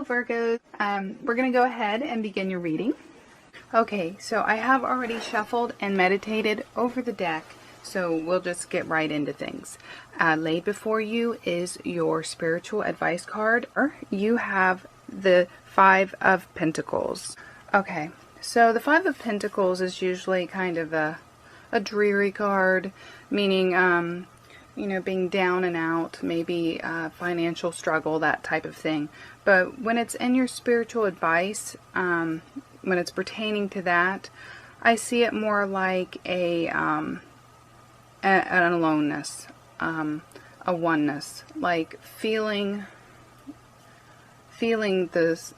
Hello Virgo. We're going to go ahead and begin your reading. Okay, so I have already shuffled and meditated over the deck, so we'll just get right into things. Laid before you is your spiritual advice card. You have the Five of Pentacles. Okay, so the Five of Pentacles is usually kind of a dreary card, meaning, you know, being down and out, maybe financial struggle, that type of thing. But when it's in your spiritual advice, when it's pertaining to that, I see it more like an aloneness, a oneness, like feeling this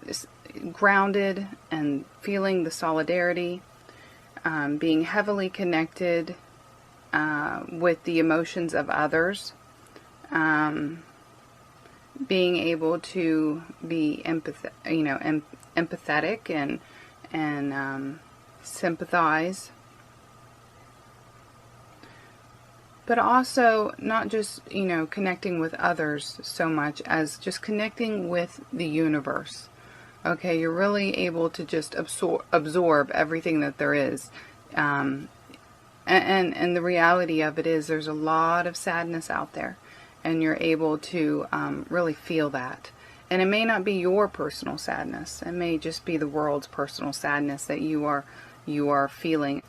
grounded and feeling the solidarity, being heavily connected with the emotions of others, being able to be empathetic and sympathize, but also not just, you know, connecting with others so much as just connecting with the universe. Okay, you're really able to just absorb everything that there is. And the reality of it is there's a lot of sadness out there, and you're able to really feel that. And it may not be your personal sadness. It may just be the world's personal sadness that you are feeling.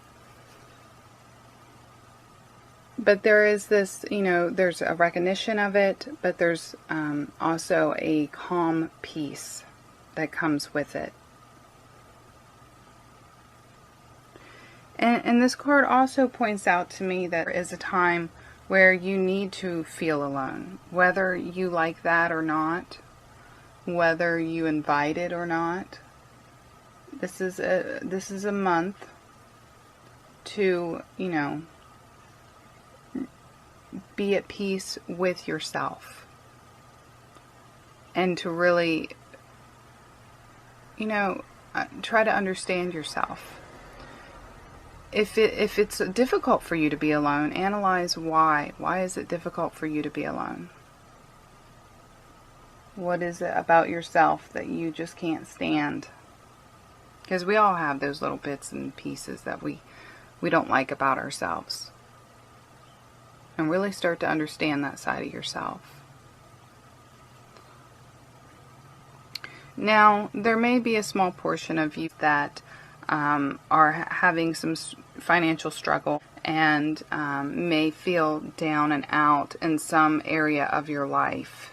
But there is this, you know, there's a recognition of it, but there's also a calm peace that comes with it. And this card also points out to me that there is a time where you need to feel alone, whether you like that or not, whether you invite it or not. This is a month to, you know, be at peace with yourself and to really, you know, try to understand yourself. If it's difficult for you to be alone, analyze why. Why is it difficult for you to be alone? What is it about yourself that you just can't stand? Because we all have those little bits and pieces that we don't like about ourselves. And really start to understand that side of yourself. Now, there may be a small portion of you that are having some financial struggle and may feel down and out in some area of your life.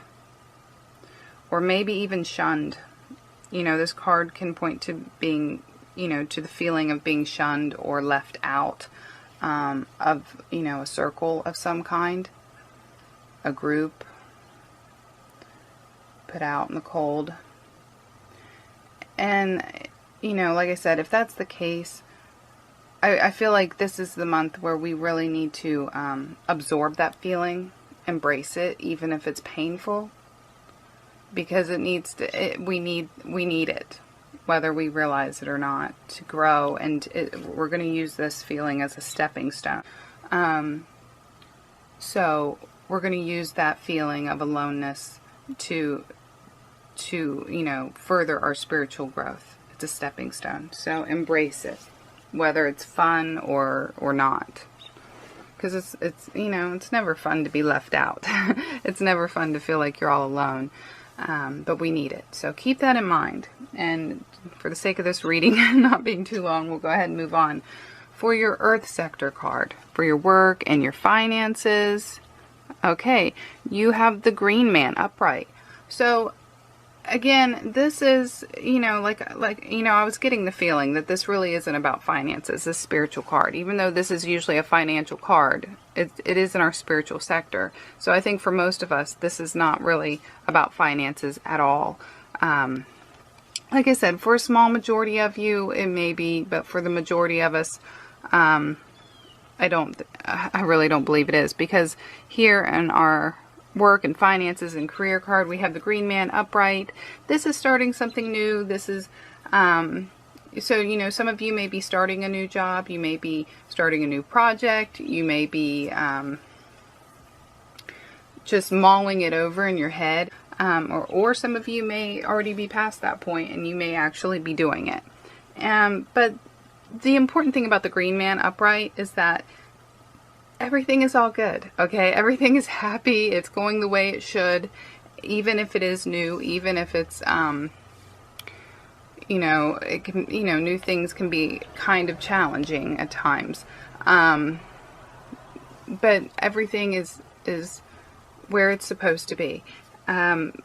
Or maybe even shunned. You know, this card can point to being, you know, to the feeling of being shunned or left out of, you know, a circle of some kind, a group, put out in the cold. And, you know, like I said, if that's the case, I feel like this is the month where we really need to absorb that feeling, embrace it, even if it's painful, because it needs to. We need it, whether we realize it or not, to grow. And we're going to use this feeling as a stepping stone. So we're going to use that feeling of aloneness to you know, further our spiritual growth. It's a stepping stone. So embrace it, whether it's fun or not. Because it's you know, it's never fun to be left out. It's never fun to feel like you're all alone. But we need it. So keep that in mind. And for the sake of this reading not being too long, we'll go ahead and move on. For your Earth Sector card, for your work and your finances, okay, you have the Green Man upright. So again, this is, you know, like you know, I was getting the feeling that this really isn't about finances, this spiritual card. Even though this is usually a financial card, it is in our spiritual sector. So I think for most of us, this is not really about finances at all. Like I said, for a small majority of you, it may be, but for the majority of us, I really don't believe it is, because here in our work and finances and career card, we have the Green Man upright. This is starting something new. This is, so, you know, some of you may be starting a new job. You may be starting a new project. You may be just mulling it over in your head. or some of you may already be past that point and you may actually be doing it. But the important thing about the Green Man upright is that everything is all good, okay? Everything is happy. It's going the way it should, even if it is new, even if it's, you know, it can, you know, new things can be kind of challenging at times. But everything is where it's supposed to be.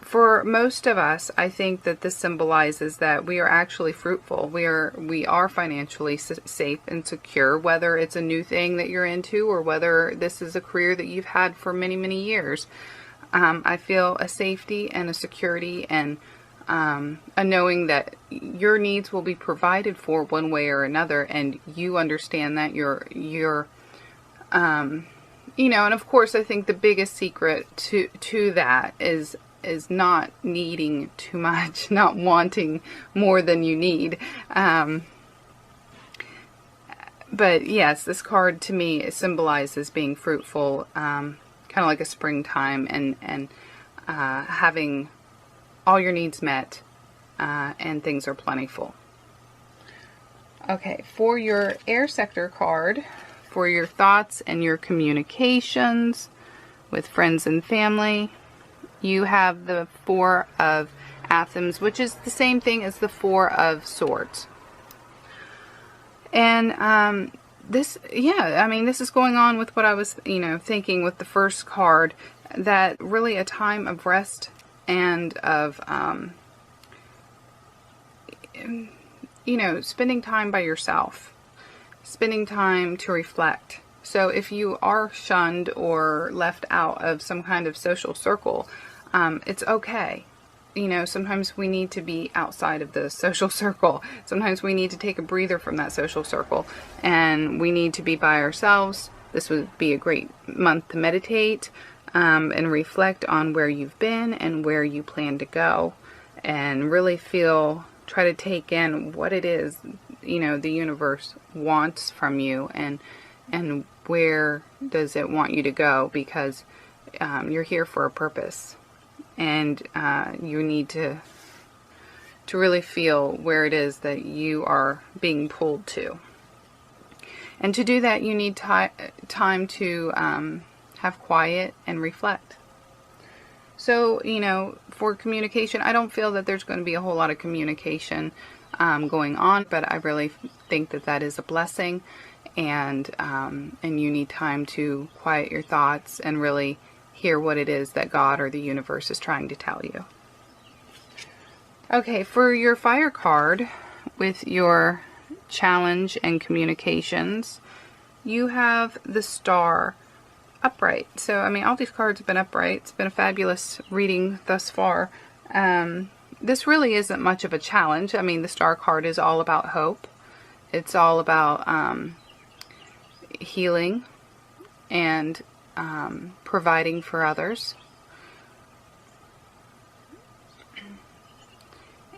For most of us, I think that this symbolizes that we are actually fruitful. We are financially safe and secure, whether it's a new thing that you're into or whether this is a career that you've had for many, many years. I feel a safety and a security and a knowing that your needs will be provided for one way or another, and you understand that you're you know, and of course, I think the biggest secret to that is not needing too much, not wanting more than you need. But yes, this card to me symbolizes being fruitful, kind of like a springtime, and having all your needs met, and things are plentiful. Okay, for your air sector card, for your thoughts and your communications with friends and family, you have the Four of Athens, which is the same thing as the Four of Swords. And this, yeah, I mean, this is going on with what I was, you know, thinking with the first card, that really a time of rest and of, you know, spending time by yourself. Spending time to reflect. So if you are shunned or left out of some kind of social circle, it's okay. You know, sometimes we need to be outside of the social circle. Sometimes we need to take a breather from that social circle, and we need to be by ourselves. This would be a great month to meditate and reflect on where you've been and where you plan to go, and really try to take in what it is, you know, the universe wants from you, and where does it want you to go, because you're here for a purpose, and you need to really feel where it is that you are being pulled to. And to do that, you need time to have quiet and reflect. So, you know, for communication, I don't feel that there's going to be a whole lot of communication going on, but I really think that that is a blessing, and you need time to quiet your thoughts and really hear what it is that God or the universe is trying to tell you. Okay, for your fire card with your challenge and communications, you have the Star upright. So, I mean, all these cards have been upright. It's been a fabulous reading thus far. This really isn't much of a challenge. I mean, the Star card is all about hope. It's all about healing and providing for others.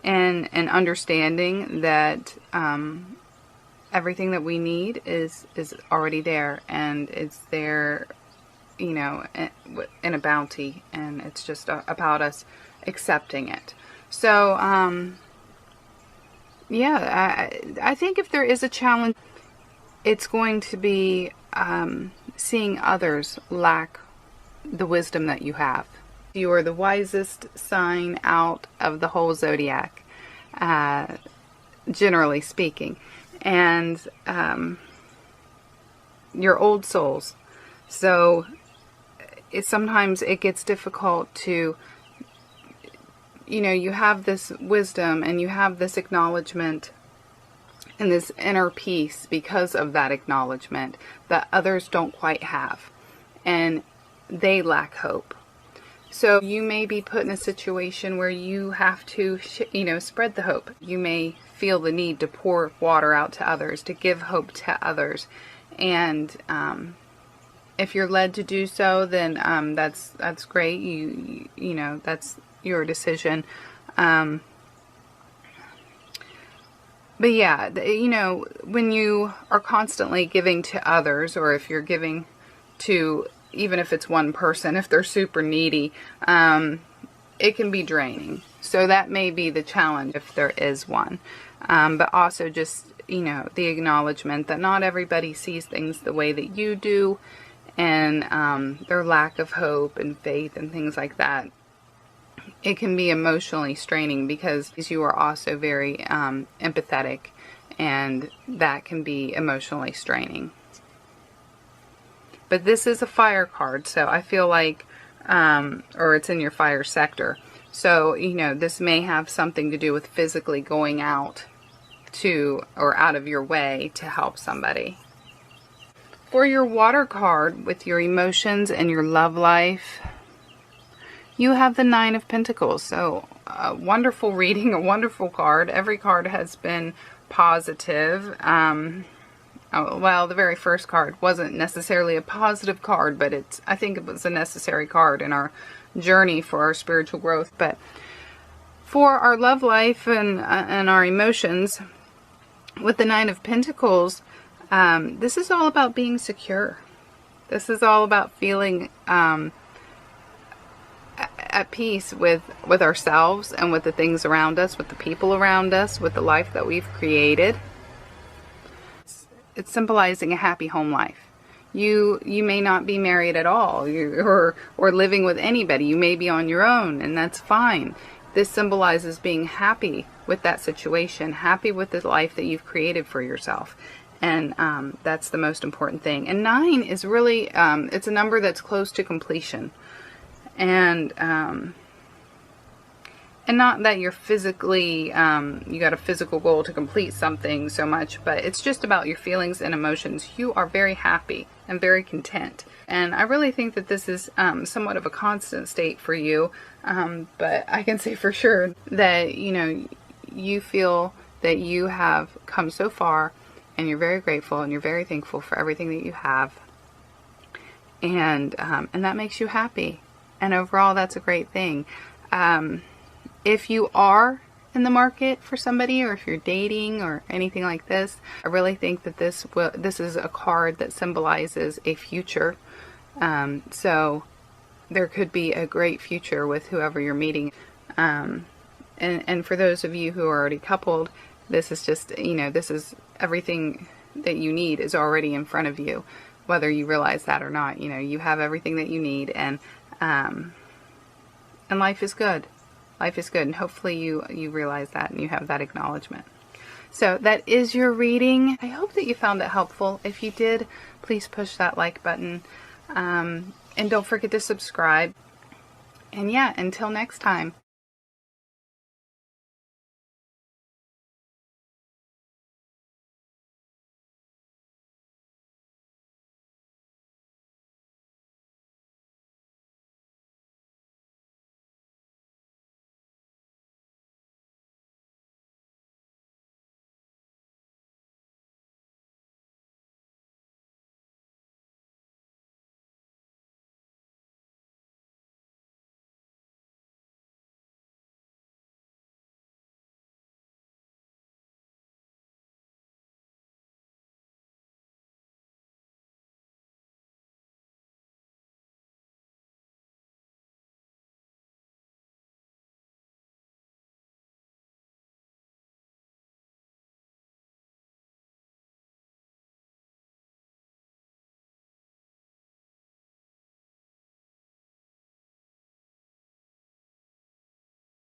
And understanding that everything that we need is already there, and it's there, you know, in a bounty, and it's just about us accepting it. So, yeah, I think if there is a challenge, it's going to be seeing others lack the wisdom that you have. You are the wisest sign out of the whole zodiac, generally speaking. And you're old souls. So sometimes it gets difficult to, you know, you have this wisdom and you have this acknowledgement and this inner peace because of that acknowledgement that others don't quite have. And they lack hope. So you may be put in a situation where you have to, you know, spread the hope. You may feel the need to pour water out to others, to give hope to others. And if you're led to do so, then that's great. You know, that's your decision. But yeah, you know, when you are constantly giving to others, or if you're giving to, even if it's one person, if they're super needy, it can be draining. So that may be the challenge if there is one. But also just, you know, the acknowledgement that not everybody sees things the way that you do, and their lack of hope and faith and things like that. It can be emotionally straining because you are also very empathetic, and that can be emotionally straining. But this is a fire card, so I feel like, or it's in your fire sector. So, you know, this may have something to do with physically going out to, or out of your way to help somebody. For your water card, with your emotions and your love life, you have the Nine of Pentacles. So, a wonderful reading, a wonderful card. Every card has been positive. Well, the very first card wasn't necessarily a positive card, but I think it was a necessary card in our journey for our spiritual growth. But for our love life and our emotions, with the Nine of Pentacles, this is all about being secure. This is all about feeling at peace with ourselves and with the things around us, with the people around us, with the life that we've created. It's symbolizing a happy home life. You may not be married at all, or living with anybody. You may be on your own, and that's fine. This symbolizes being happy with that situation, happy with the life that you've created for yourself. And that's the most important thing. And 9 is really, it's a number that's close to completion. And not that you're physically, you got a physical goal to complete something so much, but it's just about your feelings and emotions. You are very happy and very content. And I really think that this is somewhat of a constant state for you. But I can say for sure that, you know, you feel that you have come so far, and you're very grateful and you're very thankful for everything that you have. And that makes you happy. And overall, that's a great thing. If you are in the market for somebody, or if you're dating or anything like this, I really think that this is a card that symbolizes a future. So there could be a great future with whoever you're meeting. And for those of you who are already coupled, this is just, you know, this is everything that you need is already in front of you, whether you realize that or not. You know, you have everything that you need, and life is good. Life is good, and hopefully you realize that and you have that acknowledgement. So that is your reading. I hope that you found it helpful. If you did, please push that like button, and don't forget to subscribe. And yeah, until next time.